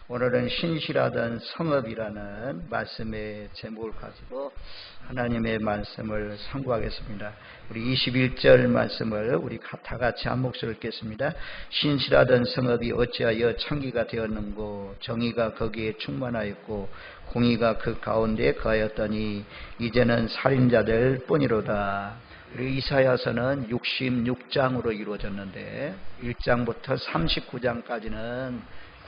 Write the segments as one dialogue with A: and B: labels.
A: 오늘은 신실하던 성읍이라는 말씀의 제목을 가지고 하나님의 말씀을 상고하겠습니다. 우리 21절 말씀을 우리 다 같이 한 목소리를 읽겠습니다. 신실하던 성읍이 어찌하여 창기가 되었는고, 정의가 거기에 충만하였고 공의가 그 가운데 거하였더니 이제는 살인자들 뿐이로다. 우리 이사야서는 66장으로 이루어졌는데 1장부터 39장까지는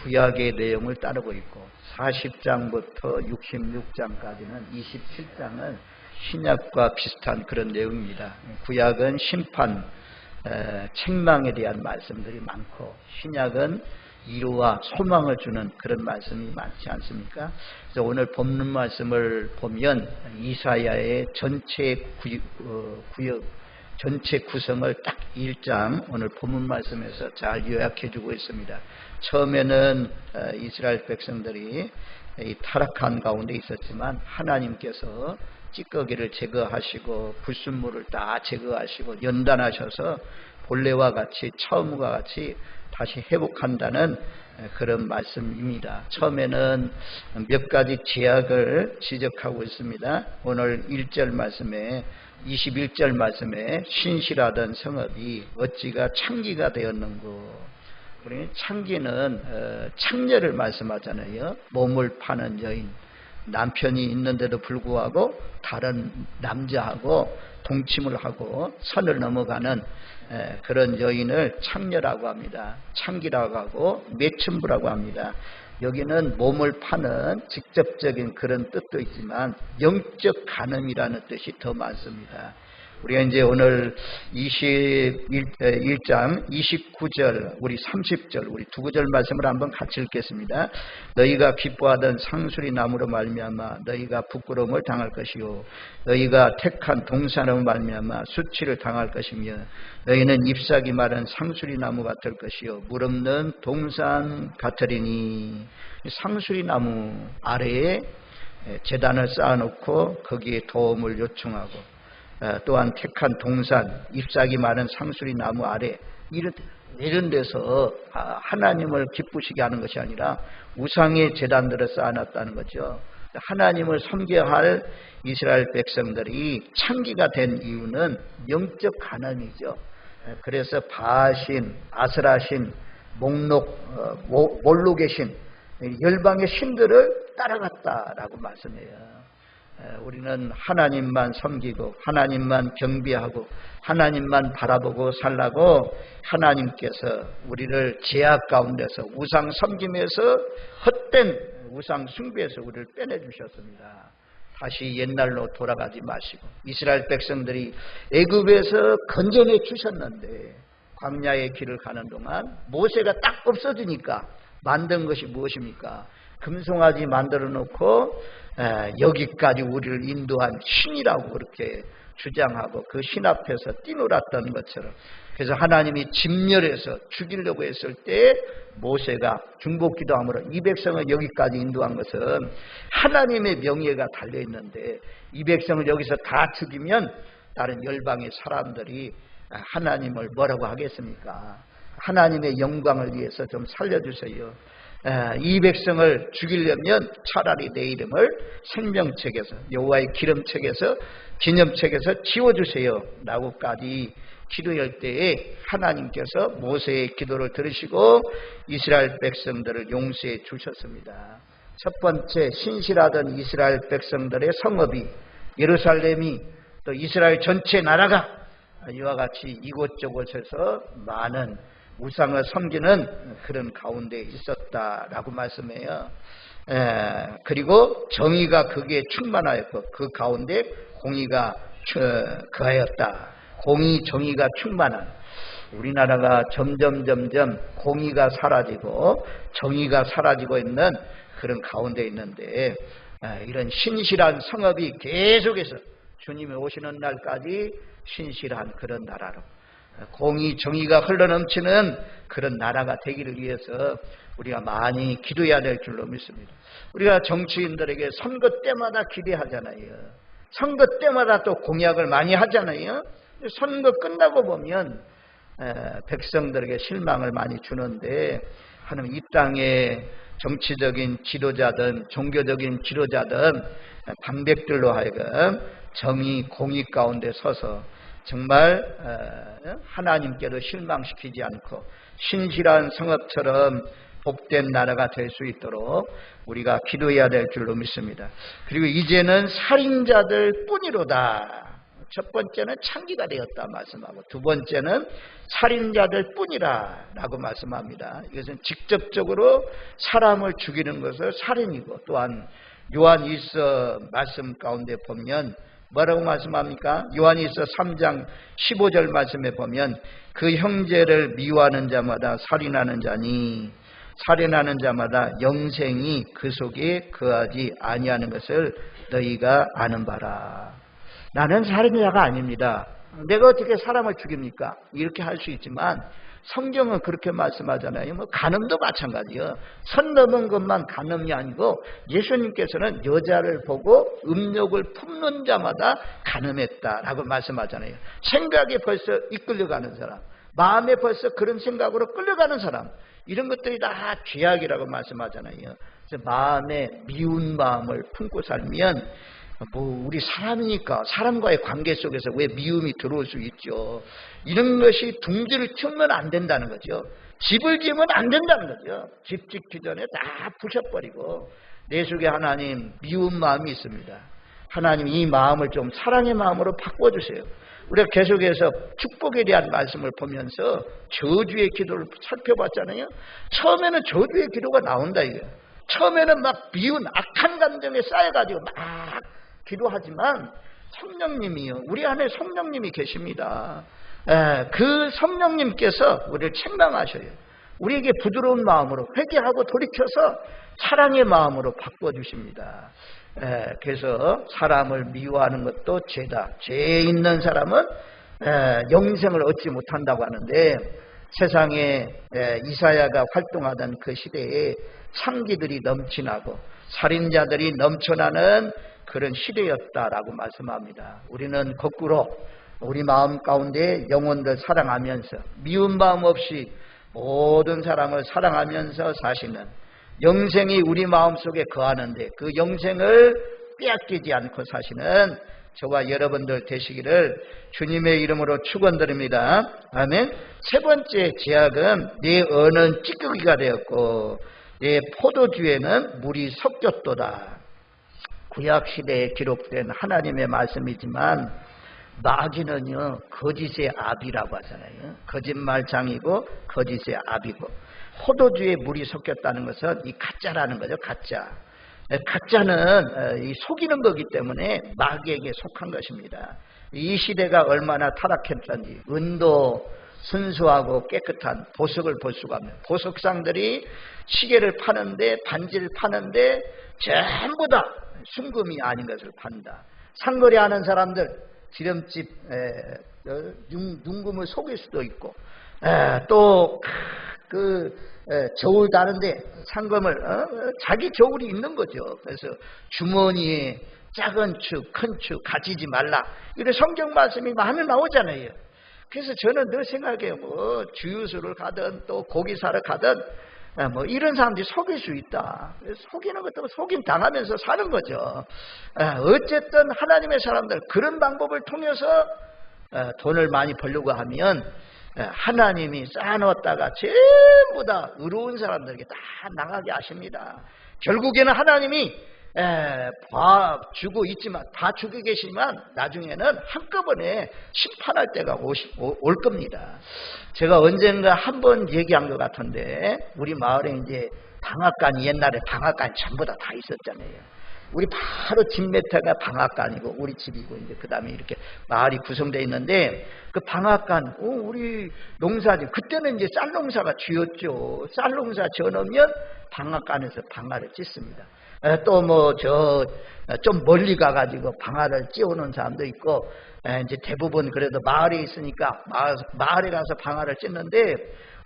A: 구약의 내용을 따르고 있고 40장부터 66장까지는 27장은 신약과 비슷한 그런 내용입니다. 구약은 심판, 책망에 대한 말씀들이 많고 신약은 위로와 소망을 주는 그런 말씀이 많지 않습니까? 그래서 오늘 본문 말씀을 보면 이사야의 전체 전체 구성을 딱 1장 오늘 본문 말씀에서 잘 요약해 주고 있습니다. 처음에는 이스라엘 백성들이 이 타락한 가운데 있었지만 하나님께서 찌꺼기를 제거하시고 불순물을 다 제거하시고 연단하셔서 본래와 같이 처음과 같이 다시 회복한다는 그런 말씀입니다. 처음에는 몇 가지 제약을 지적하고 있습니다. 오늘 1절 말씀에 21절 말씀에 신실하던 성읍이 어찌가 창기가 되었는고. 우리 창기는 창녀를 말씀하잖아요. 몸을 파는 여인, 남편이 있는데도 불구하고 다른 남자하고 동침을 하고 선을 넘어가는 그런 여인을 창녀라고 합니다. 창기라고 하고 매춘부라고 합니다. 여기는 몸을 파는 직접적인 그런 뜻도 있지만 영적 간음이라는 뜻이 더 많습니다. 우리가 이제 오늘 21장 29절 우리 30절 우리 두 구절 말씀을 한번 같이 읽겠습니다. 너희가 기뻐하던 상수리 나무로 말미암아 너희가 부끄러움을 당할 것이요 너희가 택한 동산으로 말미암아 수치를 당할 것이며 너희는 잎사귀 마른 상수리 나무 같을 것이요 물 없는 동산 같으리니. 상수리 나무 아래에 제단을 쌓아놓고 거기에 도움을 요청하고 또한 택한 동산, 잎사귀 많은 상수리 나무 아래 이런 데서 하나님을 기쁘시게 하는 것이 아니라 우상의 제단들을 쌓아놨다는 거죠. 하나님을 섬겨야 할 이스라엘 백성들이 창기가 된 이유는 영적 가난이죠. 그래서 바신, 아스라신, 몰록의 열방의 신들을 따라갔다라고 말씀해요. 우리는 하나님만 섬기고 하나님만 경배하고 하나님만 바라보고 살라고 하나님께서 우리를 제약 가운데서 우상 섬김에서 헛된 우상 숭배에서 우리를 빼내주셨습니다. 다시 옛날로 돌아가지 마시고 이스라엘 백성들이 애굽에서 건져내 주셨는데 광야의 길을 가는 동안 모세가 딱 없어지니까 만든 것이 무엇입니까? 금송아지 만들어 놓고 여기까지 우리를 인도한 신이라고 그렇게 주장하고 그 신 앞에서 뛰놀았던 것처럼 그래서 하나님이 진멸해서 죽이려고 했을 때 모세가 중보기도함으로 이 백성을 여기까지 인도한 것은 하나님의 명예가 달려있는데 이 백성을 여기서 다 죽이면 다른 열방의 사람들이 하나님을 뭐라고 하겠습니까? 하나님의 영광을 위해서 좀 살려주세요. 이 백성을 죽이려면 차라리 내 이름을 생명책에서 여호와의 기름책에서 기념책에서 지워주세요 라고까지 기도할 때에 하나님께서 모세의 기도를 들으시고 이스라엘 백성들을 용서해 주셨습니다. 첫 번째 신실하던 이스라엘 백성들의 성읍이 예루살렘이 또 이스라엘 전체 나라가 이와 같이 이곳저곳에서 많은 우상을 섬기는 그런 가운데 있었다라고 말씀해요. 그리고 정의가 거기에 충만하였고 그 가운데 공의가 거하였다. 공의 정의가 충만한 우리나라가 점점 공의가 사라지고 정의가 사라지고 있는 그런 가운데 있는데 이런 신실한 성읍이 계속해서 주님이 오시는 날까지 신실한 그런 나라로 공의 정의가 흘러넘치는 그런 나라가 되기를 위해서 우리가 많이 기도해야 될 줄로 믿습니다. 우리가 정치인들에게 선거 때마다 기대하잖아요. 선거 때마다 또 공약을 많이 하잖아요. 선거 끝나고 보면 백성들에게 실망을 많이 주는데 하나님 이 땅에 정치적인 지도자든 종교적인 지도자든 방백들로 하여금 정의 공의 가운데 서서 정말 하나님께도 실망시키지 않고 신실한 성읍처럼 복된 나라가 될 수 있도록 우리가 기도해야 될 줄로 믿습니다. 그리고 이제는 살인자들 뿐이로다. 첫 번째는 창기가 되었다 말씀하고, 두 번째는 살인자들 뿐이라 라고 말씀합니다. 이것은 직접적으로 사람을 죽이는 것을 살인이고, 또한 요한 1서 말씀 가운데 보면 뭐라고 말씀합니까? 요한 1서 3장 15절 말씀에 보면 그 형제를 미워하는 자마다 살인하는 자니 살인하는 자마다 영생이 그 속에 거하지 아니하는 것을 너희가 아는 바라. 나는 살인자가 아닙니다. 내가 어떻게 사람을 죽입니까? 이렇게 할 수 있지만 성경은 그렇게 말씀하잖아요. 뭐 간음도 마찬가지예요. 선 넘은 것만 간음이 아니고 예수님께서는 여자를 보고 음욕을 품는 자마다 간음했다라고 말씀하잖아요. 생각에 벌써 이끌려가는 사람, 마음에 벌써 그런 생각으로 끌려가는 사람, 이런 것들이 다 죄악이라고 말씀하잖아요. 그래서 마음에 미운 마음을 품고 살면 우리 사람이니까 사람과의 관계 속에서 왜 미움이 들어올 수 있죠. 이런 것이 둥지를 튀면 안 된다는 거죠. 집을 지으면 안 된다는 거죠. 집 짓기 전에 다 부셔버리고. 내 속에 하나님 미운 마음이 있습니다. 하나님 이 마음을 좀 사랑의 마음으로 바꿔주세요. 우리가 계속해서 축복에 대한 말씀을 보면서 저주의 기도를 살펴봤잖아요. 처음에는 저주의 기도가 나온다 이거예요. 처음에는 막 미운 악한 감정에 쌓여가지고 막 기도하지만 성령님이요, 우리 안에 성령님이 계십니다. 그 성령님께서 우리를 책망하셔요. 우리에게 부드러운 마음으로 회개하고 돌이켜서 사랑의 마음으로 바꿔주십니다. 그래서 사람을 미워하는 것도 죄다. 죄 있는 사람은 영생을 얻지 못한다고 하는데, 세상에 이사야가 활동하던 그 시대에 창기들이 넘쳐나고 살인자들이 넘쳐나는 그런 시대였다라고 말씀합니다. 우리는 거꾸로 우리 마음 가운데 영혼들 사랑하면서 미운 마음 없이 모든 사람을 사랑하면서 사시는 영생이 우리 마음속에 거하는데, 그 영생을 빼앗기지 않고 사시는 저와 여러분들 되시기를 주님의 이름으로 축원드립니다. 아멘. 세 번째 죄악은 내 언은 찌꺼기가 되었고 내 포도주에는 물이 섞였도다. 구약시대에 기록된 하나님의 말씀이지만 마귀는요 거짓의 아비라고 하잖아요. 거짓말장이고 거짓의 아비고, 포도주에 물이 섞였다는 것은 이 가짜라는 거죠. 가짜는 이 속이는 거기 때문에 마귀에게 속한 것입니다. 이 시대가 얼마나 타락했던지 은도 순수하고 깨끗한 보석을 볼 수가 없는 보석상들이 시계를 파는데 반지를 파는데 전부 다 순금이 아닌 것을 판다. 상거래하는 사람들 기름집 눈금을 속일 수도 있고, 또 저울 다는데 상금을 자기 저울이 있는 거죠. 그래서 주머니에 작은 축, 큰 축 가지지 말라, 이런 성경 말씀이 많이 나오잖아요. 그래서 저는 늘 생각해요. 뭐 주유소를 가든 또 고기 사러 가든 뭐 이런 사람들이 속일 수 있다. 속이는 것도 속임 당하면서 사는 거죠. 어쨌든 하나님의 사람들 그런 방법을 통해서 돈을 많이 벌려고 하면 하나님이 쌓아놓았다가 전부 다 의로운 사람들에게 다 나가게 하십니다. 결국에는 하나님이 봐주고 있지만, 봐주고 계시지만 나중에는 한꺼번에 심판할 때가 올 겁니다. 제가 언젠가 한번 얘기한 것 같은데, 우리 마을에 이제 방앗간이, 옛날에 방앗간이 전부 다 있었잖아요. 우리 바로 집 밑에가 방앗간이고 우리 집이고, 이제 그 다음에 이렇게 마을이 구성되어 있는데, 그 방앗간, 우리 농사지, 그때는 이제 쌀 농사가 쥐었죠. 쌀 농사 지어놓으면 방앗간에서 방아를 찢습니다. 또 뭐 좀 멀리 가가지고 방아를 찧어오는 사람도 있고, 이제 대부분 그래도 마을에 있으니까 마을에 가서 방아를 찢는데,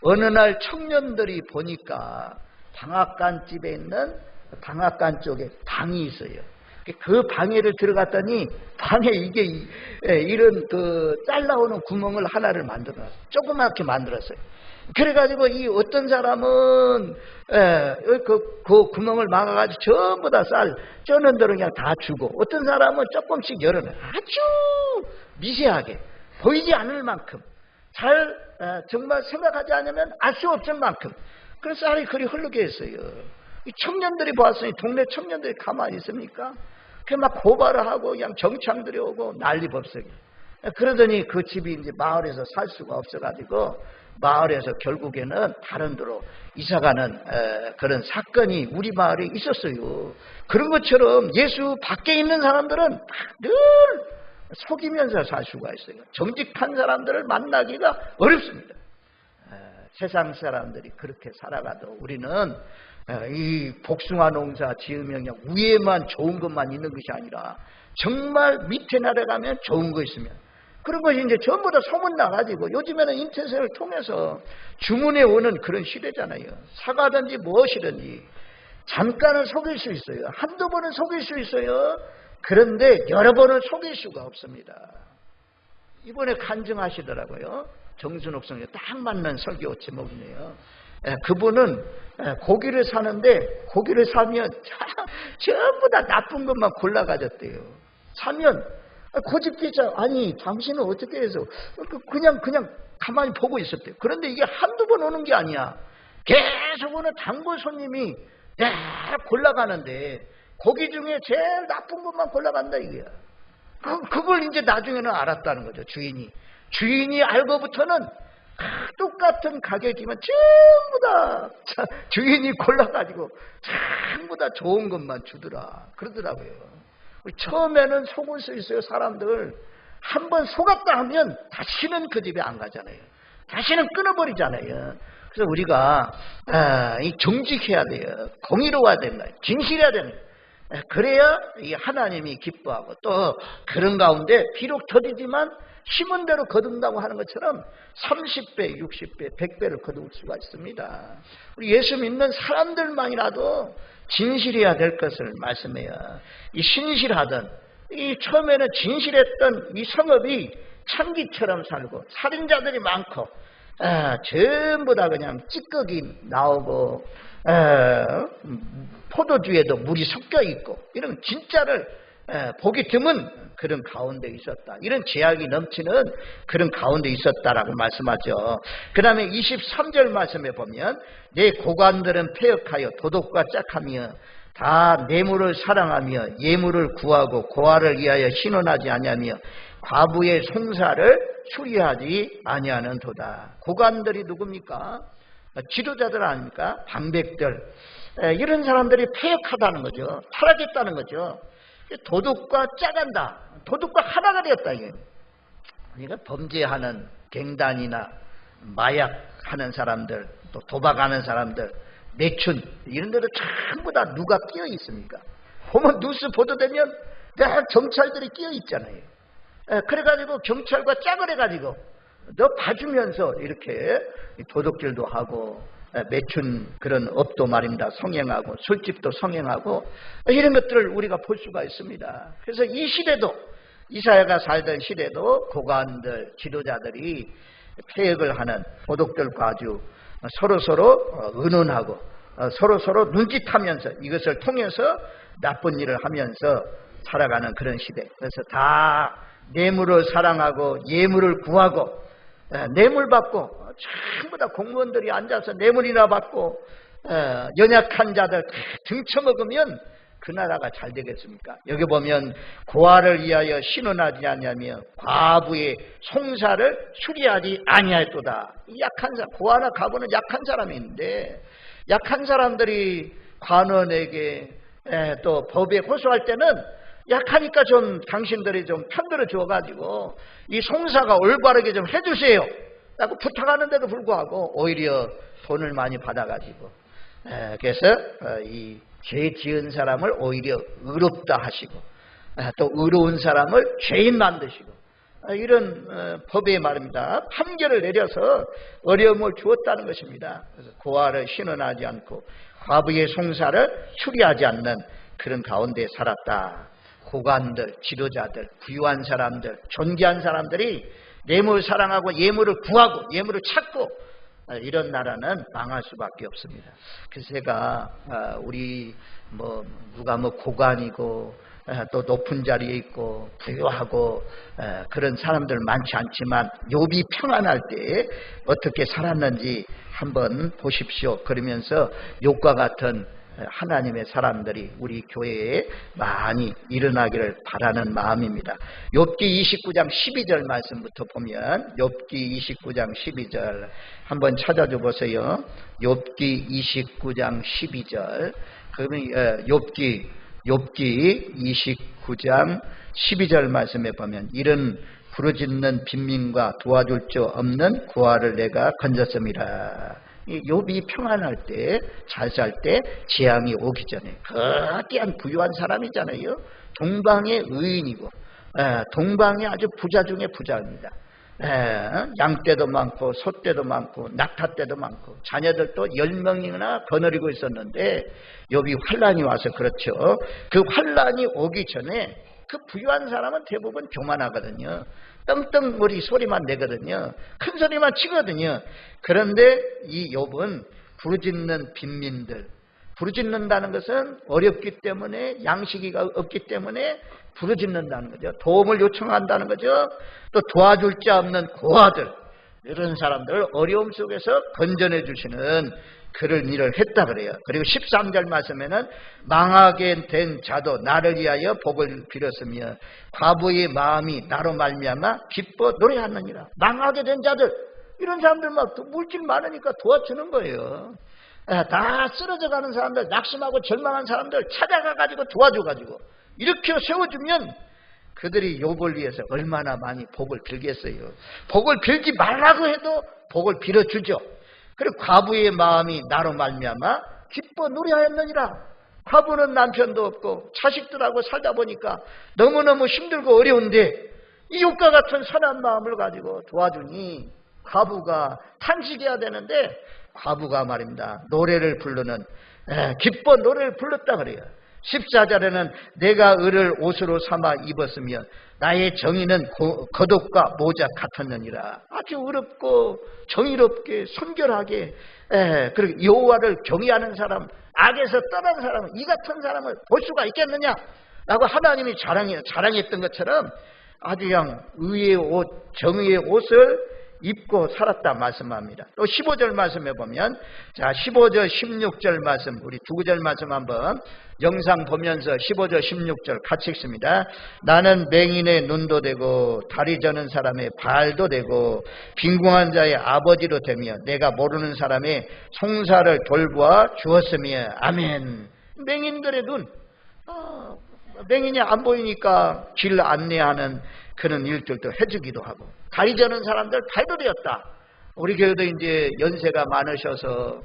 A: 어느 날 청년들이 보니까 방앗간 집에 있는 방앗간 쪽에 방이 있어요. 그 방에를 들어갔더니 방에 이게 이런 짤 나오는 구멍을 하나를 만들어놨어요. 조그맣게 만들었어요. 그래가지고 이 어떤 사람은 그 구멍을 막아가지고 전부 다 쌀 쪄는 대로 그냥 다 주고, 어떤 사람은 조금씩 열어놔요. 아주 미세하게 보이지 않을 만큼 정말 생각하지 않으면 알 수 없을 만큼 그런 쌀이 그리 흐르게 했어요. 이 청년들이 보았으니 동네 청년들이 가만히 있습니까? 그 막 고발을 하고 그냥 정창들이 오고 난리법석이에요. 그러더니 그 집이 이제 마을에서 살 수가 없어가지고 마을에서 결국에는 다른 데로 이사가는 그런 사건이 우리 마을에 있었어요. 그런 것처럼 예수 밖에 있는 사람들은 늘 속이면서 살 수가 있어요. 정직한 사람들을 만나기가 어렵습니다. 세상 사람들이 그렇게 살아가도 우리는 이 복숭아 농사 지으면 그냥 위에만 좋은 것만 있는 것이 아니라 정말 밑에 내려가면 좋은 거 있으면 그런 것이 이제 전부 다 소문나가지고, 요즘에는 인터넷을 통해서 주문해 오는 그런 시대잖아요. 사과든지 무엇이든지 잠깐은 속일 수 있어요. 한두 번은 속일 수 있어요. 그런데 여러 번은 속일 수가 없습니다. 이번에 간증하시더라고요. 정순옥 성에 딱 맞는 설교 제목이네요. 그분은 고기를 사는데 고기를 사면 전부 다 나쁜 것만 골라가졌대요. 사면 고집기자, 아니 당신은 어떻게 해서 그냥 가만히 보고 있었대요. 그런데 이게 한두 번 오는 게 아니야. 계속 오는 단골 손님이 골라가는데 고기 중에 제일 나쁜 것만 골라간다 이거야. 그걸 이제 나중에는 알았다는 거죠. 주인이 알고부터는 똑같은 가격이면 전부 다 주인이 골라가지고 전부 다 좋은 것만 주더라 그러더라고요. 처음에는 속을 수 있어요. 사람들 한번 속았다 하면 다시는 그 집에 안 가잖아요. 다시는 끊어버리잖아요. 그래서 우리가 정직해야 돼요. 공의로워야 된다. 진실해야 된다. 그래야 이 하나님이 기뻐하고, 또 그런 가운데 비록 더디지만 심은 대로 거둔다고 하는 것처럼 30배, 60배, 100배를 거둘 수가 있습니다. 우리 예수 믿는 사람들만이라도 진실해야 될 것을 말씀해요. 이 신실하던, 이 처음에는 진실했던 이 성읍이 창기처럼 살고 살인자들이 많고 전부 다 그냥 찌꺼기 나오고 포도주에도 물이 섞여 있고 이런 진짜를 보기 드문 그런 가운데 있었다. 이런 제약이 넘치는 그런 가운데 있었다라고 말씀하죠. 그 다음에 23절 말씀에 보면 내 고관들은 패역하여 도덕과 짝하며 다 뇌물을 사랑하며 예물을 구하고 고아를 위하여 신원하지 아니하며 과부의 송사를 수리하지 아니하는 도다. 고관들이 누굽니까? 지도자들 아닙니까? 방백들. 이런 사람들이 패역하다는 거죠. 타락했다는 거죠. 도둑과 짜간다. 도둑과 하나가 되었다. 그러니까 범죄하는 갱단이나 마약하는 사람들, 또 도박하는 사람들, 매춘 이런 데도 전부 다 누가 끼어 있습니까? 보면 뉴스 보도되면 다 경찰들이 끼어 있잖아요. 그래가지고 경찰과 짝을 해가지고 너 봐주면서 이렇게 도둑질도 하고 매춘 그런 업도 말입니다. 성행하고 술집도 성행하고 이런 것들을 우리가 볼 수가 있습니다. 그래서 이 시대도, 이사야가 살던 시대도 고관들, 지도자들이 패역을 하는 도둑들과 아주 서로 의논하고 서로 눈짓하면서 이것을 통해서 나쁜 일을 하면서 살아가는 그런 시대. 그래서 다 뇌물을 사랑하고 예물을 구하고 뇌물 받고 전부 다 공무원들이 앉아서 뇌물이나 받고 연약한 자들 등쳐먹으면 그 나라가 잘 되겠습니까? 여기 보면 고아를 위하여 신원하지 아니하며 과부의 송사를 수리하지 아니하였도다. 약한 사람, 고아나 과부는 약한 사람이 있는데 약한 사람들이 관원에게 또 법에 호소할 때는 약하니까 좀 당신들이 좀 편들어 줘가지고 이 송사가 올바르게 좀 해주세요 라고 부탁하는데도 불구하고 오히려 돈을 많이 받아가지고 그래서 이 죄 지은 사람을 오히려 의롭다 하시고 또 의로운 사람을 죄인 만드시고 이런 법에 말입니다. 판결을 내려서 어려움을 주었다는 것입니다. 그래서 고아를 신원하지 않고 과부의 송사를 수리하지 않는 그런 가운데 살았다. 고관들, 지도자들, 부유한 사람들, 존귀한 사람들이 뇌물을 사랑하고 예물을 구하고 예물을 찾고 이런 나라는 망할 수밖에 없습니다. 그래서 제가 우리 누가 고관이고 또 높은 자리에 있고 부유하고 그런 사람들 많지 않지만 욥이 평안할 때 어떻게 살았는지 한번 보십시오. 그러면서 욥과 같은 하나님의 사람들이 우리 교회에 많이 일어나기를 바라는 마음입니다. 욥기 29장 12절 말씀부터 보면 욥기 29장 12절 한번 찾아줘 보세요. 욥기 29장 12절 그러면 욥기 29장 12절 말씀에 보면 이런 부르짖는 빈민과 도와줄 자 없는 고아를 내가 건졌음이라. 욥이 평안할 때, 잘 살 때 재앙이 오기 전에 거대한 부유한 사람이잖아요. 동방의 의인이고 동방의 아주 부자 중에 부자입니다. 양떼도 많고 소떼도 많고 낙타떼도 많고 자녀들도 10명이나 거느리고 있었는데 욥이 환란이 와서 그렇죠. 그 환란이 오기 전에 그 부유한 사람은 대부분 교만하거든요. 떵떵머리 소리만 내거든요. 큰 소리만 치거든요. 그런데 이 욥은 부르짖는 빈민들, 부르짖는다는 것은 어렵기 때문에 양식이 없기 때문에 부르짖는다는 거죠. 도움을 요청한다는 거죠. 또 도와줄 자 없는 고아들, 이런 사람들을 어려움 속에서 건져내 주시는 그런 일을 했다 그래요. 그리고 13절 말씀에는 망하게 된 자도 나를 위하여 복을 빌었으며 과부의 마음이 나로 말미암아 기뻐 노래하느니라. 망하게 된 자들, 이런 사람들 막 물질 많으니까 도와주는 거예요. 다 쓰러져 가는 사람들, 낙심하고 절망한 사람들 찾아가가지고 도와줘가지고 이렇게 세워주면 그들이 욥을 위해서 얼마나 많이 복을 빌겠어요. 복을 빌지 말라고 해도 복을 빌어주죠. 그리고 과부의 마음이 나로 말미암아 기뻐 노래하였느니라. 과부는 남편도 없고 자식들하고 살다 보니까 너무너무 힘들고 어려운데 이 욥과 같은 선한 마음을 가지고 도와주니 과부가 탄식해야 되는데 과부가 말입니다. 노래를 부르는 기뻐 노래를 불렀다 그래요. 14절에는 내가 을을 옷으로 삼아 입었으며 나의 정의는 겉옷과 모자 같았느니라. 아주 어렵고 정의롭게 순결하게 그리고 여호와를 경외하는 사람, 악에서 떠난 사람은 이 같은 사람을 볼 수가 있겠느냐 라고 하나님이 자랑했던 것처럼 아주 그냥 의의 옷, 정의의 옷을 입고 살았다 말씀합니다. 또 15절 말씀에 보면 자 15절 16절 말씀 우리 두 구절 말씀 한번 영상 보면서 15절 16절 같이 읽습니다. 나는 맹인의 눈도 되고 다리 저는 사람의 발도 되고 빈궁한 자의 아버지도 되며 내가 모르는 사람의 송사를 돌보아 주었으며 아멘. 맹인들의 눈, 맹인이 안 보이니까 길 안내하는 그런 일들도 해주기도 하고 다리 저는 사람들 발도 되었다. 우리 교회도 이제 연세가 많으셔서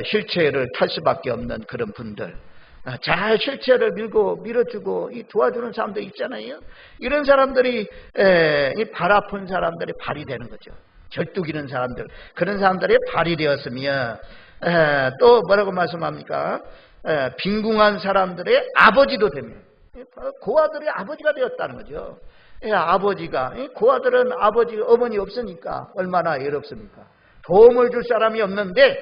A: 휠체어를 탈 수밖에 없는 그런 분들 잘 휠체어를 밀어주고 도와주는 사람들 있잖아요. 이런 사람들이 발 아픈 사람들이 발이 되는 거죠. 절뚝이는 사람들, 그런 사람들이 발이 되었으며 또 뭐라고 말씀합니까? 빈궁한 사람들의 아버지도 되며 고아들의 아버지가 되었다는 거죠. 아버지가 고아들은 아버지 어머니 없으니까 얼마나 외롭습니까? 도움을 줄 사람이 없는데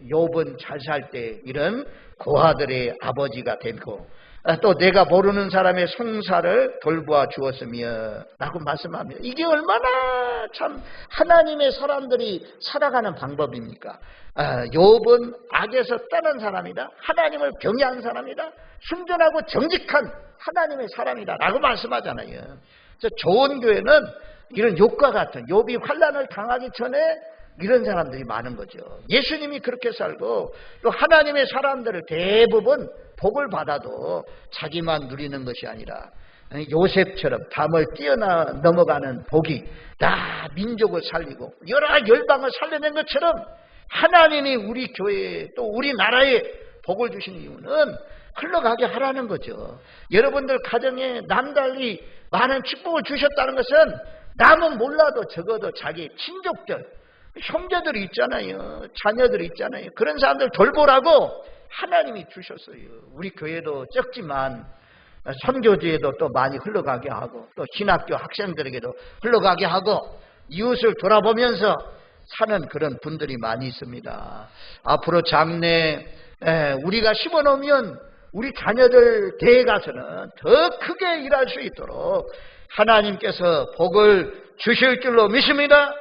A: 욥은 잘 살 때 이런 고아들의 아버지가 되고 또 내가 모르는 사람의 송사를 돌보아 주었으며 라고 말씀합니다. 이게 얼마나 참 하나님의 사람들이 살아가는 방법입니까? 욥은 악에서 떠난 사람이다. 하나님을 경외한 사람이다. 순전하고 정직한 하나님의 사람이다 라고 말씀하잖아요. 그래서 좋은 교회는 이런 욥과 같은 욥이 환난을 당하기 전에 이런 사람들이 많은 거죠. 예수님이 그렇게 살고 또 하나님의 사람들을 대부분 복을 받아도 자기만 누리는 것이 아니라 요셉처럼 담을 뛰어넘어가는 복이 다 민족을 살리고 여러 열방을 살려낸 것처럼 하나님이 우리 교회에 또 우리나라에 복을 주신 이유는 흘러가게 하라는 거죠. 여러분들 가정에 남달리 많은 축복을 주셨다는 것은 남은 몰라도 적어도 자기 친족들, 형제들이 있잖아요. 자녀들이 있잖아요. 그런 사람들 돌보라고 하나님이 주셨어요. 우리 교회도 적지만 선교지에도 또 많이 흘러가게 하고 또 신학교 학생들에게도 흘러가게 하고 이웃을 돌아보면서 사는 그런 분들이 많이 있습니다. 앞으로 장래 우리가 심어놓으면 우리 자녀들 대에 가서는 더 크게 일할 수 있도록 하나님께서 복을 주실 줄로 믿습니다.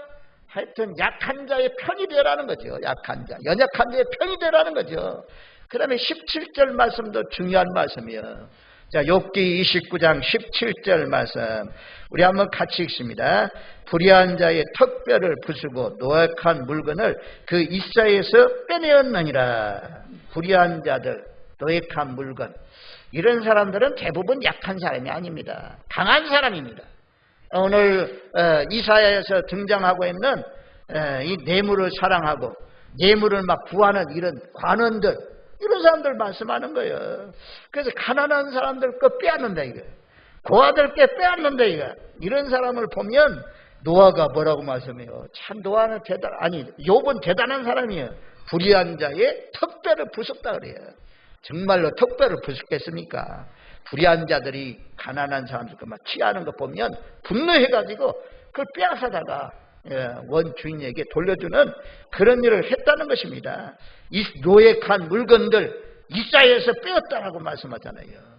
A: 하여튼 약한 자의 편이 되라는 거죠. 약한 자, 연약한 자의 편이 되라는 거죠. 그 다음에 17절 말씀도 중요한 말씀이에요. 자, 욥기 29장 17절 말씀 우리 한번 같이 읽습니다. 불의한 자의 턱뼈를 부수고 노획한 물건을 그 이사에서 빼내었느니라. 불의한 자들, 노획한 물건, 이런 사람들은 대부분 약한 사람이 아닙니다. 강한 사람입니다. 오늘 이사야에서 등장하고 있는 이 뇌물을 사랑하고 뇌물을 막 구하는 이런 관원들, 이런 사람들 말씀하는 거예요. 그래서 가난한 사람들 거 빼앗는다 이거. 고아들 게 빼앗는다 이거. 이런 사람을 보면 노아가 뭐라고 말씀해요? 참 노아는 욥은 대단한 사람이에요. 불의한 자의 턱뼈를 부쉈다 그래요. 정말로 턱뼈를 부쉈겠습니까? 불의한 자들이 가난한 사람들 거 막 취하는 거 보면 분노해가지고 그걸 빼앗아다가 원주인에게 돌려주는 그런 일을 했다는 것입니다. 이 노획한 물건들 이사야에서 빼었다라고 말씀하잖아요.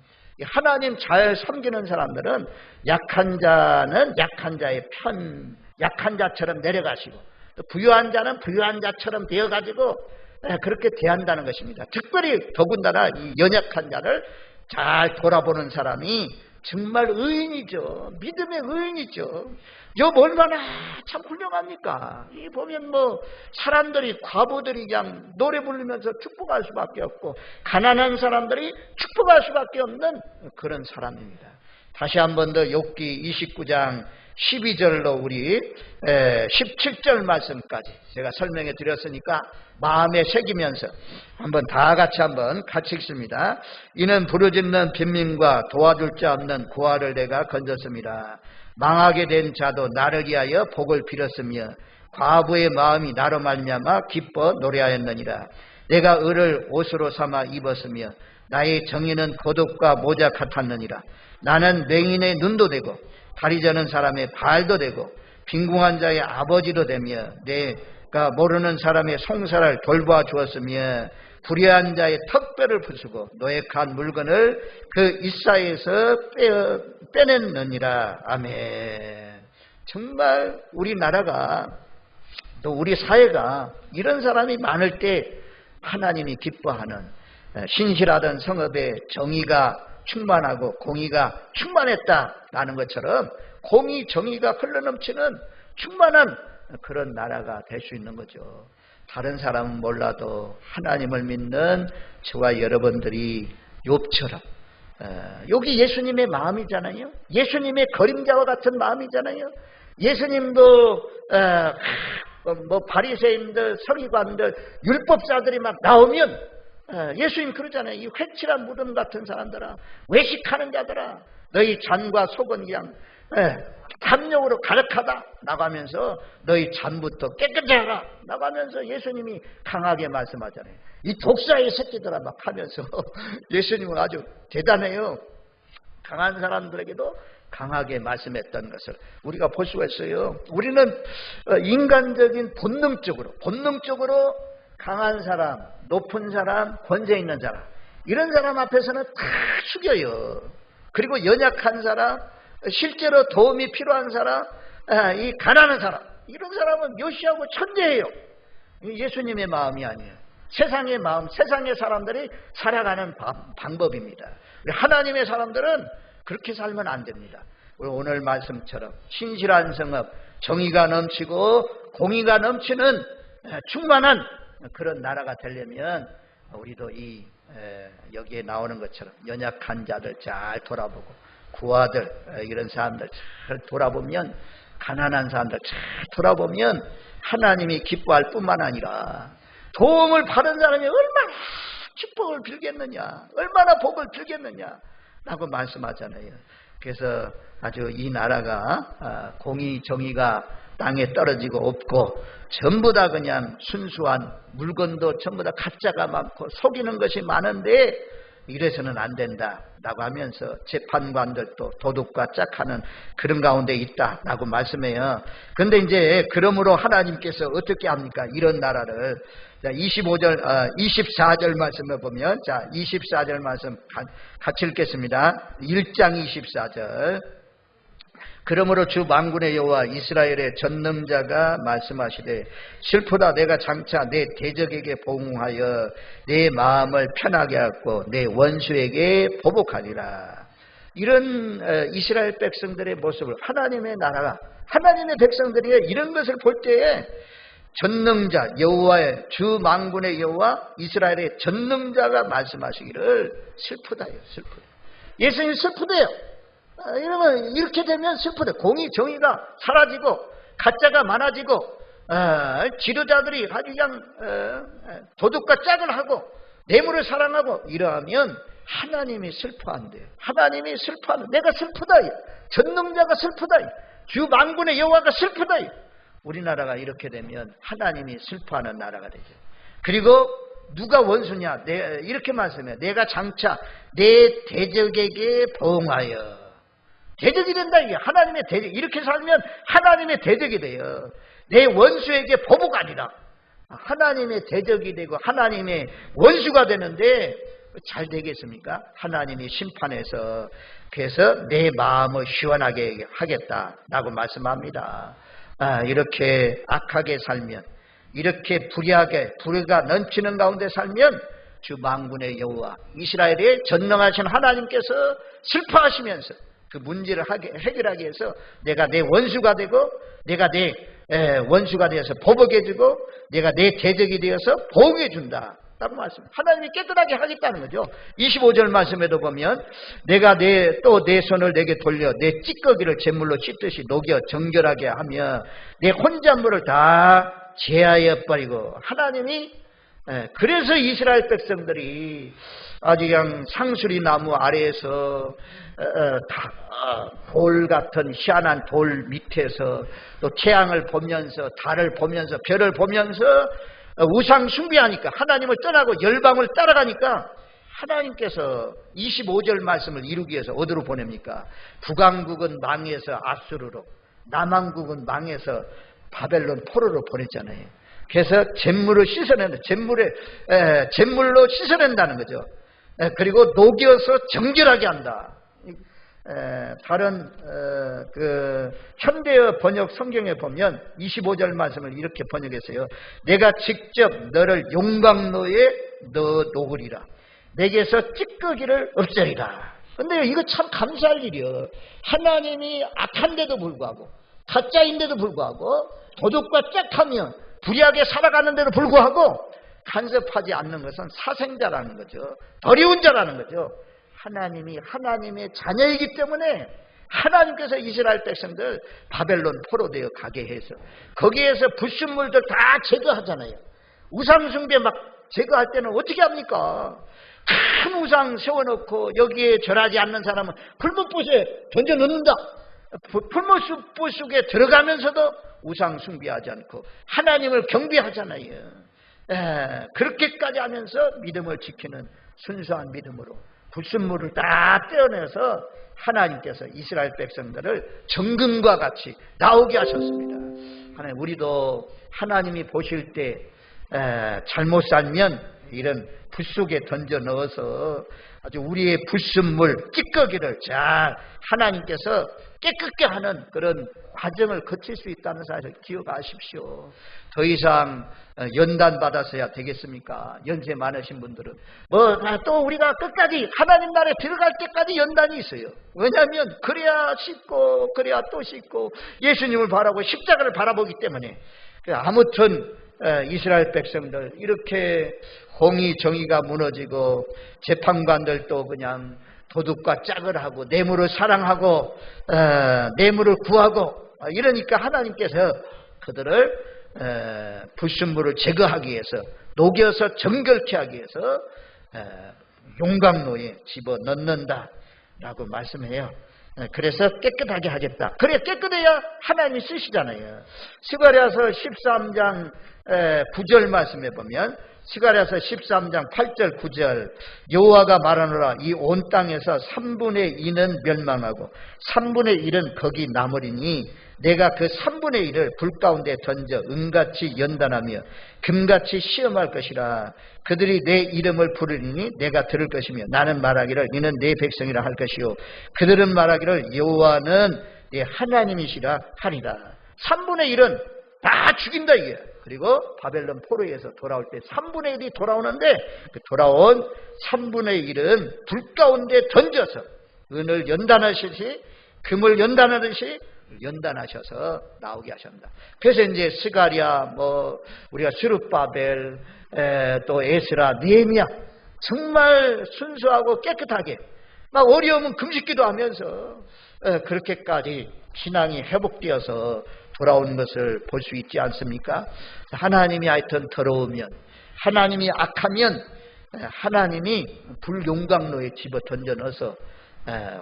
A: 하나님 잘 섬기는 사람들은 약한 자는 약한 자의 편, 약한 자처럼 내려가시고 또 부유한 자는 부유한 자처럼 되어가지고 그렇게 대한다는 것입니다. 특별히 더군다나 이 연약한 자를 잘 돌아보는 사람이 정말 의인이죠. 믿음의 의인이죠. 욥 얼마나 참 훌륭합니까? 이 보면 뭐 사람들이, 과부들이 그냥 노래 부르면서 축복할 수밖에 없고 가난한 사람들이 축복할 수밖에 없는 그런 사람입니다. 다시 한 번 더 욥기 29장 12절로 우리 17절 말씀까지 제가 설명해 드렸으니까 마음에 새기면서 한번 다 같이 읽습니다. 이는 부르짖는 빈민과 도와줄 자 없는 고아를 내가 건졌습니다. 망하게 된 자도 나를 위하여 복을 빌었으며 과부의 마음이 나로 말미암아 기뻐 노래하였느니라. 내가 을을 옷으로 삼아 입었으며 나의 정의는 겉옷과 모자 같았느니라. 나는 맹인의 눈도 되고 다리 저는 사람의 발도 되고 빈궁한 자의 아버지도 되며 내가 모르는 사람의 송사를 돌봐 주었으며 불의한 자의 턱뼈를 부수고 노획한 물건을 그 이사에서 빼냈느니라. 아멘. 정말 우리나라가 또 우리 사회가 이런 사람이 많을 때 하나님이 기뻐하는 신실하던 성읍에 정의가 충만하고 공의가 충만했다라는 것처럼 공의, 정의가 흘러넘치는 충만한 그런 나라가 될 수 있는 거죠. 다른 사람은 몰라도 하나님을 믿는 저와 여러분들이 욥처럼 여기 예수님의 마음이잖아요. 예수님의 그림자와 같은 마음이잖아요. 예수님도 뭐 바리새인들, 서기관들, 율법자들이 막 나오면 예수님 그러잖아요. 이 회칠한 무덤 같은 사람들아, 외식하는 자들아, 너희 잔과 속은 그냥 탐욕으로 가득하다 나가면서 너희 잔부터 깨끗해라 나가면서 예수님이 강하게 말씀하잖아요. 이 독사의 새끼들아 막 하면서 예수님은 아주 대단해요. 강한 사람들에게도 강하게 말씀했던 것을 우리가 볼 수가 있어요. 우리는 인간적인 본능적으로 강한 사람, 높은 사람, 권세 있는 사람, 이런 사람 앞에서는 다 숙여요. 그리고 연약한 사람, 실제로 도움이 필요한 사람, 이 가난한 사람, 이런 사람은 멸시하고 천대해요. 예수님의 마음이 아니에요. 세상의 마음, 세상의 사람들이 살아가는 방법입니다. 하나님의 사람들은 그렇게 살면 안 됩니다. 오늘 말씀처럼 신실한 성읍, 정의가 넘치고 공의가 넘치는 충만한 그런 나라가 되려면 우리도 여기에 나오는 것처럼 연약한 자들 잘 돌아보고 고아들, 이런 사람들 잘 돌아보면, 가난한 사람들 잘 돌아보면 하나님이 기뻐할 뿐만 아니라 도움을 받은 사람이 얼마나 축복을 빌겠느냐, 얼마나 복을 빌겠느냐 라고 말씀하잖아요. 그래서 아주 이 나라가 공의 정의가 땅에 떨어지고 없고 전부 다 그냥 순수한 물건도 전부 다 가짜가 많고 속이는 것이 많은데 이래서는 안 된다라고 하면서 재판관들도 도둑과 짝하는 그런 가운데 있다라고 말씀해요. 그런데 이제 그러므로 하나님께서 어떻게 합니까? 이런 나라를 24절 말씀을 보면, 자, 24절 말씀 같이 읽겠습니다. 1장 24절. 그러므로 주 만군의 여호와 이스라엘의 전능자가 말씀하시되 슬프다 내가 장차 내 대적에게 보응하여 내 마음을 편하게 하고 내 원수에게 보복하리라. 이런 이스라엘 백성들의 모습을, 하나님의 나라가, 하나님의 백성들이 이런 것을 볼 때에 전능자 여호와의, 주 만군의 여호와 이스라엘의 전능자가 말씀하시기를 슬프다요. 슬프다. 예수님 슬프대요. 이러면 이렇게 되면 슬프다. 공의 정의가 사라지고 가짜가 많아지고 지도자들이 아주 그냥 도둑과 짝을 하고 뇌물을 사랑하고 이러하면 하나님이 슬퍼한대요. 하나님이 슬퍼한다. 내가 슬프다. 전능자가 슬프다. 주 만군의 여호와가 슬프다. 우리나라가 이렇게 되면 하나님이 슬퍼하는 나라가 되죠. 그리고 누가 원수냐? 이렇게 말씀해요. 내가 장차 내 대적에게 보응하여. 대적이 된다. 이게 하나님의 대적. 이렇게 살면 하나님의 대적이 돼요. 내 원수에게 보복하리라. 하나님의 대적이 되고 하나님의 원수가 되는데 잘 되겠습니까? 하나님이 심판해서, 그래서 내 마음을 시원하게 하겠다라고 말씀합니다. 이렇게 악하게 살면, 이렇게 불의가 넘치는 가운데 살면 주 만군의 여호와 이스라엘의 전능하신 하나님께서 슬퍼하시면서 그 문제를 해결하기 위해서 내가 내 원수가 되고, 내가 내 원수가 되어서 보복해주고, 내가 내 대적이 되어서 보응해준다 라고 말씀. 하나님이 깨끗하게 하겠다는 거죠. 25절 말씀에도 보면 내가 내 손을 내게 돌려 내 찌꺼기를 제물로 씻듯이 녹여 정결하게 하며 내 혼잣물을 다 제하여 버리고. 하나님이 그래서 이스라엘 백성들이 아주 그냥 상수리 나무 아래에서 돌 같은 희한한 돌 밑에서 또 태양을 보면서 달을 보면서 별을 보면서 우상 숭배하니까, 하나님을 떠나고 열방을 따라가니까 하나님께서 25절 말씀을 이루기 위해서 어디로 보냅니까? 북왕국은 망해서 아수르로, 남왕국은 망해서 바벨론 포로로 보냈잖아요. 그래서 잿물을 씻어낸다. 잿물로 씻어낸다는 거죠. 그리고 녹여서 정결하게 한다. 다른 그 현대어 번역 성경에 보면 25절 말씀을 이렇게 번역했어요. 내가 직접 너를 용광로에 넣어 놓으리라. 내게서 찌꺼기를 없애리라. 근데 이거 참 감사할 일이요. 하나님이 악한데도 불구하고, 가짜인데도 불구하고, 도둑과 짝하며 불의하게 살아가는데도 불구하고 간섭하지 않는 것은 사생자라는 거죠. 더러운 자라는 거죠. 하나님이 하나님의 자녀이기 때문에 하나님께서 이스라엘 백성들 바벨론 포로되어 가게 해서 거기에서 불순물들 다 제거하잖아요. 우상숭배 막 제거할 때는 어떻게 합니까? 큰 우상 세워놓고 여기에 절하지 않는 사람은 풀무불에 던져 넣는다. 풀무불 속에 들어가면서도 우상 숭배하지 않고 하나님을 경배하잖아요. 그렇게까지 하면서 믿음을 지키는 순수한 믿음으로 불순물을 다 떼어내서 하나님께서 이스라엘 백성들을 정금과 같이 나오게 하셨습니다. 하나님, 우리도 하나님이 보실 때 잘못 살면 이런 불 속에 던져 넣어서 아주 우리의 불순물, 찌꺼기를 잘 하나님께서 깨끗게 하는 그런 과정을 거칠 수 있다는 사실을 기억하십시오. 더 이상 연단 받아서야 되겠습니까? 연세 많으신 분들은 또 우리가 끝까지 하나님 나라에 들어갈 때까지 연단이 있어요. 왜냐하면 그래야 씻고 그래야 또 씻고 예수님을 바라고 십자가를 바라보기 때문에. 아무튼 이스라엘 백성들 이렇게 공의 정의가 무너지고 재판관들도 그냥 도둑과 짝을 하고 뇌물을 사랑하고 뇌물을 구하고 이러니까 하나님께서 그들을 불순물을 제거하기 위해서 녹여서 정결케 하기 위해서 용광로에 집어넣는다라고 말씀해요. 그래서 깨끗하게 하겠다. 그래 깨끗해야 하나님이 쓰시잖아요. 스가랴서 13장 9절 말씀에 보면 스가랴서 13장 8절 9절 여호와가 말하노라 이 온 땅에서 3분의 2는 멸망하고 3분의 1은 거기 남으리니 내가 그 3분의 1을 불 가운데 던져 은같이 연단하며 금같이 시험할 것이라. 그들이 내 이름을 부르리니 내가 들을 것이며 나는 말하기를 이는 내 백성이라 할 것이요 그들은 말하기를 여호와는 내 하나님이시라 하리라. 3분의 1은 다 죽인다 이게. 그리고 바벨론 포로에서 돌아올 때 3분의 1이 돌아오는데 그 돌아온 3분의 1은 불 가운데 던져서 은을 연단하시듯이 금을 연단하듯이 연단하셔서 나오게 하셨다. 그래서 이제 스가랴, 우리가 스룹바벨, 또 에스라, 느헤미야 정말 순수하고 깨끗하게 막 어려우면 금식기도 하면서 그렇게까지 신앙이 회복되어서 돌아온 것을 볼 수 있지 않습니까? 하나님이 하여튼 더러우면, 하나님이 악하면 하나님이 불용광로에 집어 던져 넣어서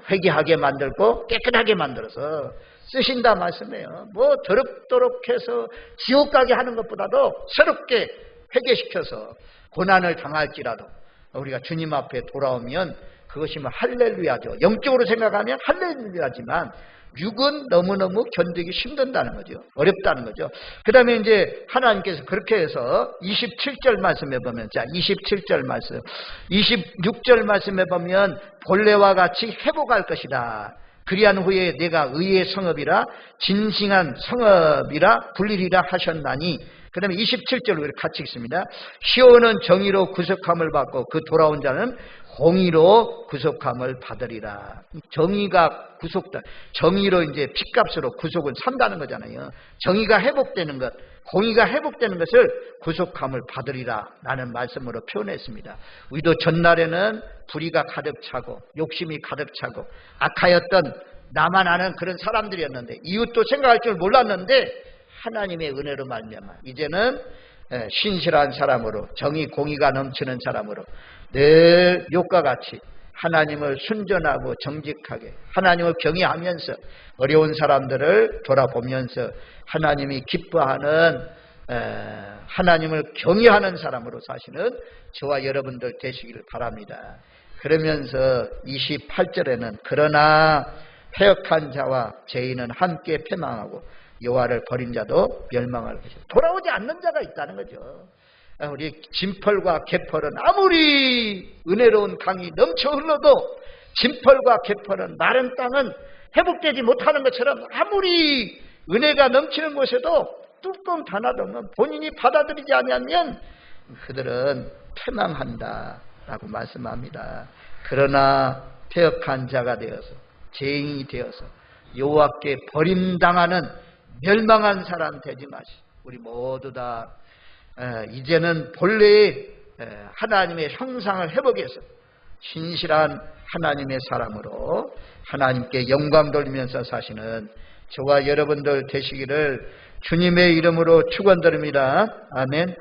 A: 회개하게 만들고 깨끗하게 만들어서 쓰신다 말씀이에요. 더럽도록 해서 지옥 가게 하는 것보다도 새롭게 회개시켜서 고난을 당할지라도 우리가 주님 앞에 돌아오면 그것이 할렐루야죠. 영적으로 생각하면 할렐루야지만 육은 너무너무 견디기 힘든다는 거죠. 어렵다는 거죠. 그 다음에 이제 하나님께서 그렇게 해서 27절 말씀해 보면, 자, 27절 말씀, 26절 말씀해 보면 본래와 같이 회복할 것이다. 그리한 후에 내가 의의 성읍이라 진싱한 성읍이라 불리리라 하셨나니, 그 다음에 27절 우리 같이 읽습니다. 시온은 정의로 구속함을 받고 그 돌아온 자는 공의로 구속함을 받으리라. 정의가 구속다. 정의로 이제 핏값으로 구속을 산다는 거잖아요. 정의가 회복되는 것, 공의가 회복되는 것을 구속함을 받으리라 라는 말씀으로 표현했습니다. 우리도 전날에는 불의가 가득 차고 욕심이 가득 차고 악하였던 나만 아는 그런 사람들이었는데 이웃도 생각할 줄 몰랐는데 하나님의 은혜로 말미암아 이제는 신실한 사람으로 정의 공의가 넘치는 사람으로 늘 욕과 같이 하나님을 순전하고 정직하게 하나님을 경외하면서 어려운 사람들을 돌아보면서 하나님이 기뻐하는 하나님을 경외하는 사람으로 사시는 저와 여러분들 되시기를 바랍니다. 그러면서 28절에는 그러나 패역한 자와 죄인은 함께 패망하고 여호와를 버린 자도 멸망할 것이다. 돌아오지 않는 자가 있다는 거죠. 우리 진펄과 개펄은 아무리 은혜로운 강이 넘쳐 흘러도 진펄과 개펄은 마른 땅은 회복되지 못하는 것처럼 아무리 은혜가 넘치는 곳에도 뚜껑 닫아두면 본인이 받아들이지 않으면 그들은 패망한다라고 말씀합니다. 그러나 패역한 자가 되어서 죄인이 되어서 여호와께 버림당하는 멸망한 사람 되지 마시고 우리 모두 다 이제는 본래의 하나님의 형상을 회복해서 신실한 하나님의 사람으로 하나님께 영광 돌리면서 사시는 저와 여러분들 되시기를 주님의 이름으로 축원드립니다. 아멘.